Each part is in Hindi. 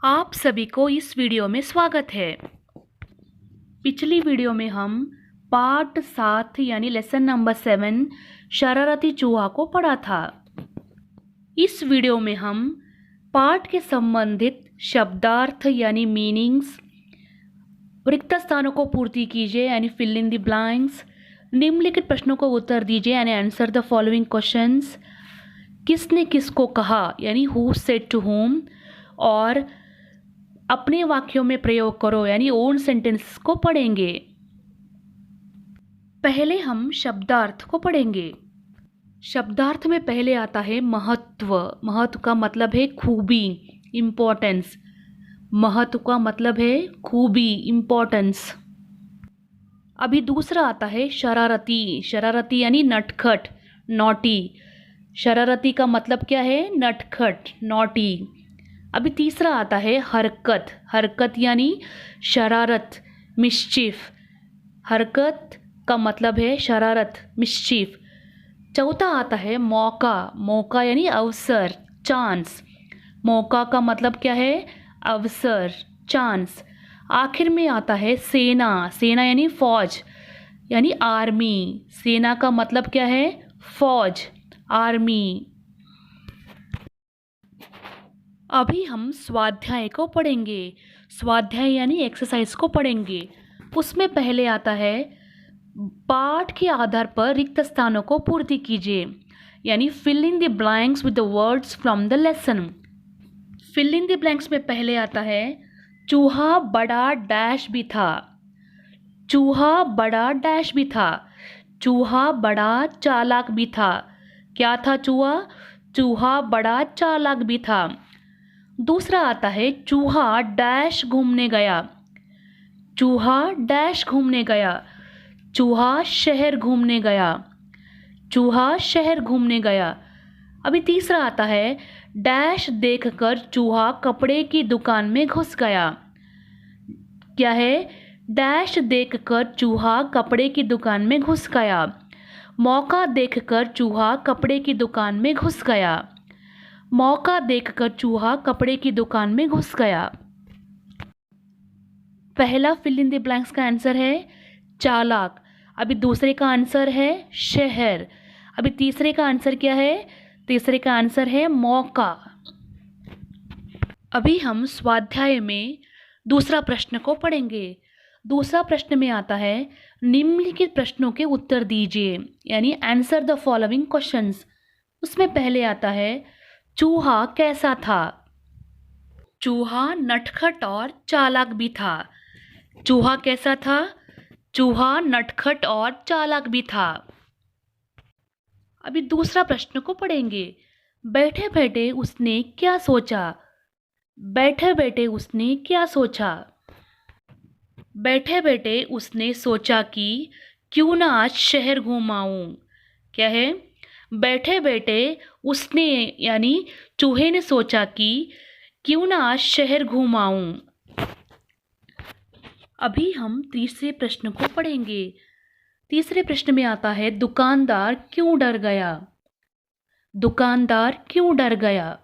आप सभी को इस वीडियो में स्वागत है। पिछली वीडियो में हम पार्ट 7 यानी लेसन नंबर 7 शरारती चूहा को पढ़ा था। इस वीडियो में हम पाठ के संबंधित शब्दार्थ यानी मीनिंग्स, रिक्त स्थानों को पूर्ति कीजिए यानी फिल इन द ब्लैंक्स, निम्नलिखित प्रश्नों को उत्तर दीजिए यानी आंसर द फॉलोइंग क्वेश्चंस, किसने किसको कहा यानी हु सेड टू होम, और अपने वाक्यों में प्रयोग करो यानी ओन सेंटेंस को पढ़ेंगे। पहले हम शब्दार्थ को पढ़ेंगे। शब्दार्थ में पहले आता है महत्व। महत्व का मतलब है खूबी, इम्पोर्टेंस। महत्व का मतलब है खूबी, इम्पोर्टेंस। अभी दूसरा आता है शरारती। शरारती यानी नटखट, नॉटी। शरारती का मतलब क्या है? नटखट, नॉटी। अभी तीसरा आता है हरकत। हरकत यानी शरारत, मिस्चीफ। हरकत का मतलब है शरारत, मिस्चीफ। चौथा आता है मौका। मौका यानी अवसर, चांस। मौका का मतलब क्या है? अवसर, चांस। आखिर में आता है सेना। सेना यानी फौज, यानी आर्मी। सेना का मतलब क्या है? फौज, आर्मी। अभी हम स्वाध्याय को पढ़ेंगे। स्वाध्याय यानी एक्सरसाइज को पढ़ेंगे। उसमें पहले आता है पाठ के आधार पर रिक्त स्थानों को पूर्ति कीजिए यानी fill in the blanks with the words from the lesson. Fill in the blanks में पहले आता है चूहा बड़ा डैश भी था। चूहा बड़ा डैश भी था। चूहा बड़ा चालाक भी था। क्या था चूहा? चूहा बड़ा चालाक भी था। दूसरा आता है चूहा डैश घूमने गया। चूहा डैश घूमने गया। चूहा शहर घूमने गया। चूहा शहर घूमने गया। अभी तीसरा आता है डैश देखकर चूहा कपड़े की दुकान में घुस गया। क्या है? डैश देखकर चूहा कपड़े की दुकान में घुस गया। मौका देखकर चूहा कपड़े की दुकान में घुस गया। मौका देखकर चूहा कपड़े की दुकान में घुस गया। पहला फिल इन द ब्लैंक्स का आंसर है चालाक। अभी दूसरे का आंसर है शहर। अभी तीसरे का आंसर क्या है? तीसरे का आंसर है मौका। अभी हम स्वाध्याय में दूसरा प्रश्न को पढ़ेंगे। दूसरा प्रश्न में आता है निम्नलिखित प्रश्नों के उत्तर दीजिए यानी आंसर द फॉलोइंग क्वेश्चंस। उसमें पहले आता है चूहा कैसा था? चूहा नटखट और चालाक भी था। चूहा कैसा था? चूहा नटखट और चालाक भी था। अभी दूसरा प्रश्न को पढ़ेंगे। बैठे बैठे उसने क्या सोचा? बैठे बैठे उसने क्या सोचा? बैठे बैठे उसने सोचा कि क्यों ना आज शहर घूम आऊं। क्या है? बैठे बैठे उसने यानी चूहे ने सोचा कि क्यों ना आज शहर घूम आऊं। अभी हम तीसरे प्रश्न को पढ़ेंगे। तीसरे प्रश्न में आता है दुकानदार क्यों डर गया? दुकानदार क्यों डर गया?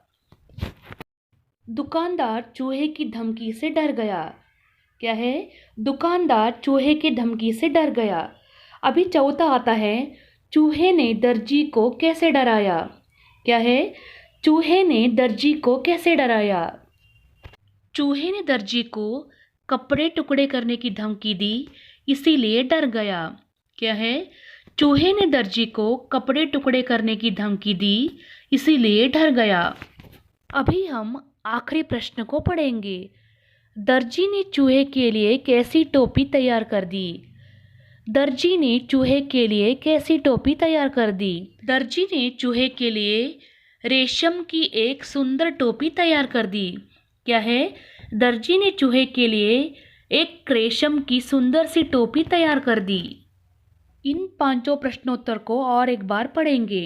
दुकानदार चूहे की धमकी से डर गया। क्या है? दुकानदार चूहे की धमकी से डर गया। अभी चौथा आता है चूहे ने दर्जी को कैसे डराया। क्या है? चूहे ने दर्जी को कैसे डराया? चूहे ने दर्जी को कपड़े टुकड़े करने की धमकी दी, इसीलिए डर गया। क्या है? चूहे ने दर्जी को कपड़े टुकड़े करने की धमकी दी, इसीलिए डर गया। अभी हम आखिरी प्रश्न को पढ़ेंगे। दर्जी ने चूहे के लिए कैसी टोपी तैयार कर दी? दर्जी ने चूहे के लिए कैसी टोपी तैयार कर दी? दर्जी ने चूहे के लिए रेशम की एक सुंदर टोपी तैयार कर दी। क्या है? दर्जी ने चूहे के लिए एक रेशम की सुंदर सी टोपी तैयार कर दी। इन पांचों प्रश्नोत्तर को और एक बार पढ़ेंगे।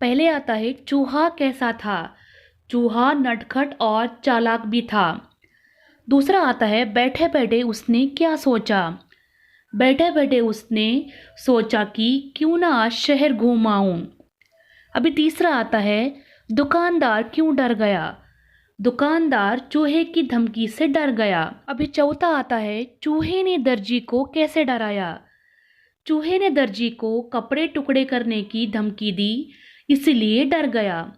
पहले आता है चूहा कैसा था? चूहा नटखट और चालाक भी था। दूसरा आता है बैठे बैठे उसने क्या सोचा? बैठे बैठे उसने सोचा कि क्यों ना आज शहर घूम आऊं। अभी तीसरा आता है दुकानदार क्यों डर गया? दुकानदार चूहे की धमकी से डर गया। अभी चौथा आता है, चूहे ने दर्जी को कैसे डराया। चूहे ने दर्जी को कपड़े टुकड़े करने की धमकी दी, इसलिए डर गया।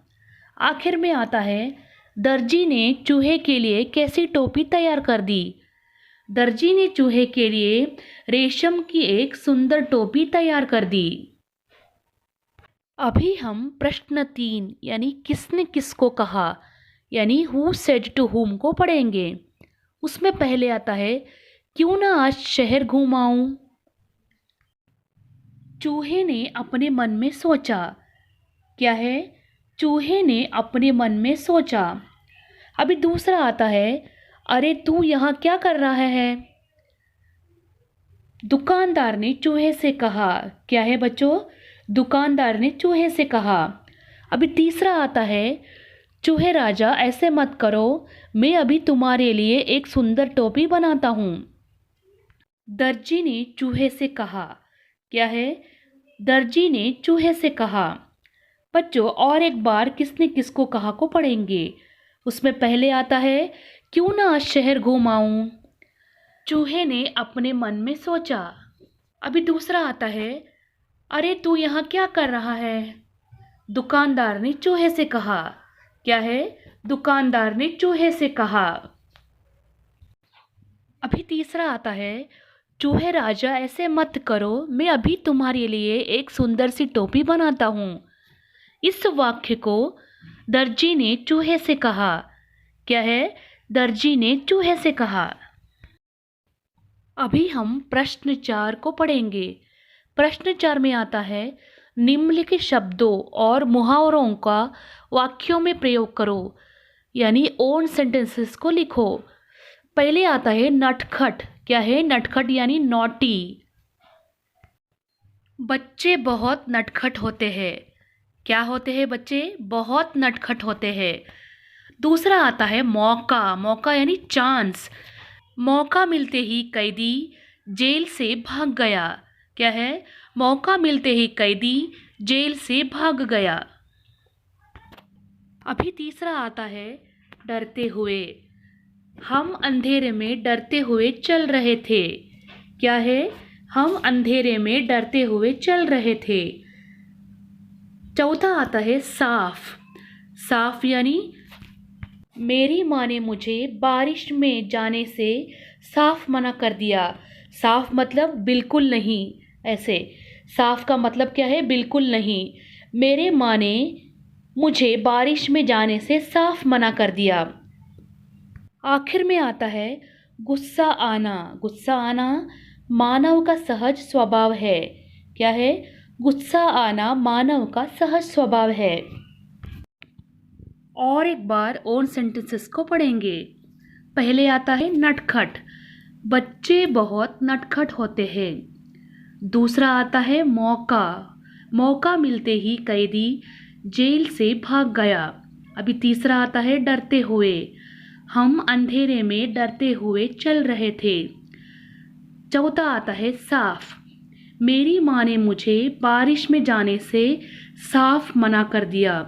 आखिर में आता है, दर्जी ने चूहे के लिए कैसी टोपी तैयार कर दी। दर्जी ने चूहे के लिए रेशम की एक सुंदर टोपी तैयार कर दी। अभी हम प्रश्न 3 यानी किसने किसको कहा यानी हु सेड टू हुम को पढ़ेंगे। उसमें पहले आता है, क्यों ना आज शहर घूम आऊं। चूहे ने अपने मन में सोचा। क्या है? चूहे ने अपने मन में सोचा। अभी दूसरा आता है, अरे तू यहाँ क्या कर रहा है। दुकानदार ने चूहे से कहा। क्या है बच्चों? दुकानदार ने चूहे से कहा। अभी तीसरा आता है, चूहे राजा ऐसे मत करो, मैं अभी तुम्हारे लिए एक सुंदर टोपी बनाता हूँ। दर्जी ने चूहे से कहा। क्या है? दर्जी ने चूहे से कहा। बच्चों और एक बार किसने किसको कहा को पढ़ेंगे। उसमें पहले आता है, क्यों ना आज शहर घूम आऊं। चूहे ने अपने मन में सोचा। अभी दूसरा आता है, अरे तू यहाँ क्या कर रहा है। दुकानदार ने चूहे से कहा। क्या है? दुकानदार ने चूहे से कहा। अभी तीसरा आता है, चूहे राजा ऐसे मत करो, मैं अभी तुम्हारे लिए एक सुंदर सी टोपी बनाता हूँ। इस वाक्य को दर्जी ने चूहे से कहा। क्या है? दर्जी ने चूहे से कहा। अभी हम प्रश्न 4 को पढ़ेंगे। प्रश्न 4 में आता है, निम्नलिखित शब्दों और मुहावरों का वाक्यों में प्रयोग करो यानी ओन सेंटेंसेस को लिखो। पहले आता है नटखट। क्या है? नटखट यानी नॉटी। बच्चे बहुत नटखट होते हैं। क्या होते हैं बच्चे? बहुत नटखट होते हैं। दूसरा आता है मौका। मौका यानी चांस। मौका मिलते ही कैदी जेल से भाग गया। क्या है? मौका मिलते ही कैदी जेल से भाग गया। अभी तीसरा आता है डरते हुए। हम अंधेरे में डरते हुए चल रहे थे। क्या है? हम अंधेरे में डरते हुए चल रहे थे। चौथा आता है साफ। साफ यानी मेरी माँ ने मुझे बारिश में जाने से साफ मना कर दिया। साफ मतलब बिल्कुल नहीं। ऐसे साफ का मतलब क्या है? बिल्कुल नहीं। मेरे माँ ने मुझे बारिश में जाने से साफ मना कर दिया। आखिर में आता है गुस्सा आना। गुस्सा आना मानव का सहज स्वभाव है। क्या है? गुस्सा आना मानव का सहज स्वभाव है। और एक बार ओन सेंटेंसेस को पढ़ेंगे। पहले आता है नटखट। बच्चे बहुत नटखट होते हैं। दूसरा आता है मौका। मौका मिलते ही कैदी जेल से भाग गया। अभी तीसरा आता है डरते हुए। हम अंधेरे में डरते हुए चल रहे थे। चौथा आता है साफ। मेरी माँ ने मुझे बारिश में जाने से साफ मना कर दिया।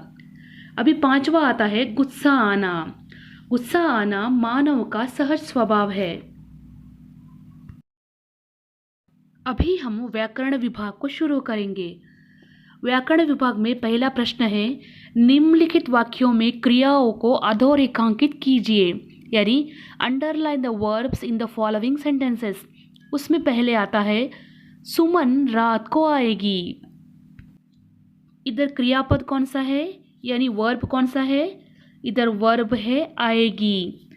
अभी पांचवा आता है गुस्सा आना। गुस्सा आना मानव का सहज स्वभाव है। अभी हम व्याकरण विभाग को शुरू करेंगे। व्याकरण विभाग में पहला प्रश्न है, निम्नलिखित वाक्यों में क्रियाओं को अधोरेखांकित कीजिए यानी underline the verbs in the following sentences. उसमें पहले आता है सुमन रात को आएगी। इधर क्रियापद कौन सा है यानी वर्ब कौन सा है? इधर वर्ब है आएगी।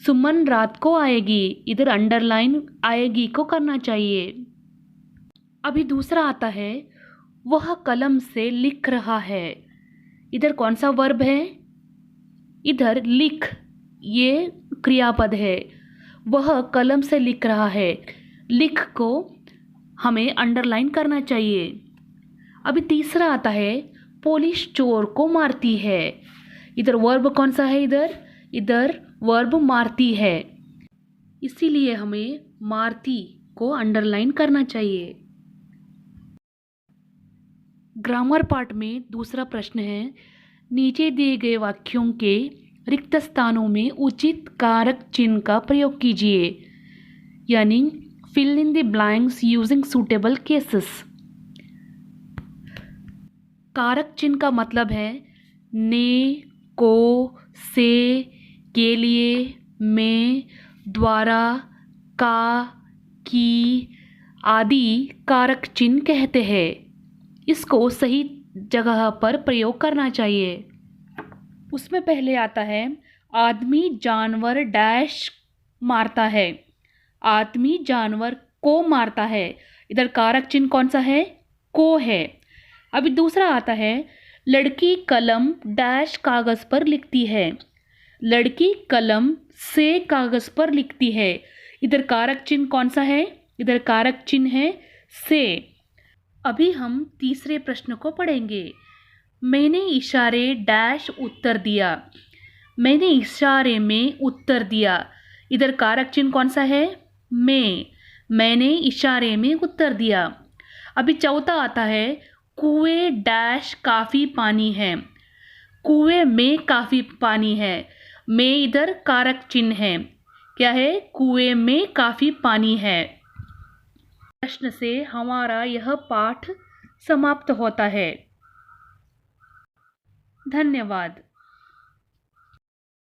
सुमन रात को आएगी। इधर अंडरलाइन आएगी को करना चाहिए। अभी दूसरा आता है वह कलम से लिख रहा है। इधर कौन सा वर्ब है? इधर लिख ये क्रियापद है। वह कलम से लिख रहा है। लिख को हमें अंडरलाइन करना चाहिए। अभी तीसरा आता है पुलिस चोर को मारती है। इधर वर्ब कौन सा है? इधर वर्ब मारती है, इसीलिए हमें मारती को अंडरलाइन करना चाहिए। ग्रामर पार्ट में दूसरा प्रश्न है, नीचे दिए गए वाक्यों के रिक्त स्थानों में उचित कारक चिन्ह का प्रयोग कीजिए, यानी fill in the blanks using suitable cases. कारक चिन्ह का मतलब है ने, को, से, के लिए, में, द्वारा, का, की आदि कारक चिन्ह कहते हैं। इसको सही जगह पर प्रयोग करना चाहिए। उसमें पहले आता है आदमी जानवर डैश मारता है। आदमी जानवर को मारता है। इधर कारक चिन्ह कौन सा है? को है। अभी दूसरा आता है लड़की कलम डैश कागज पर लिखती है। लड़की कलम से कागज पर लिखती है। इधर कारक चिन्ह कौन सा है? इधर कारक चिन्ह है से। अभी हम तीसरे प्रश्न को पढ़ेंगे। मैंने इशारे डैश उत्तर दिया। मैंने इशारे में उत्तर दिया। इधर कारक चिन्ह कौन सा है? में। मैंने इशारे में उत्तर दिया। अभी चौथा आता है कुएं डैश काफ़ी पानी है। कुएं में काफ़ी पानी है। में इधर कारक चिन्ह है। क्या है? कुएं में काफ़ी पानी है। प्रश्न से हमारा यह पाठ समाप्त होता है। धन्यवाद।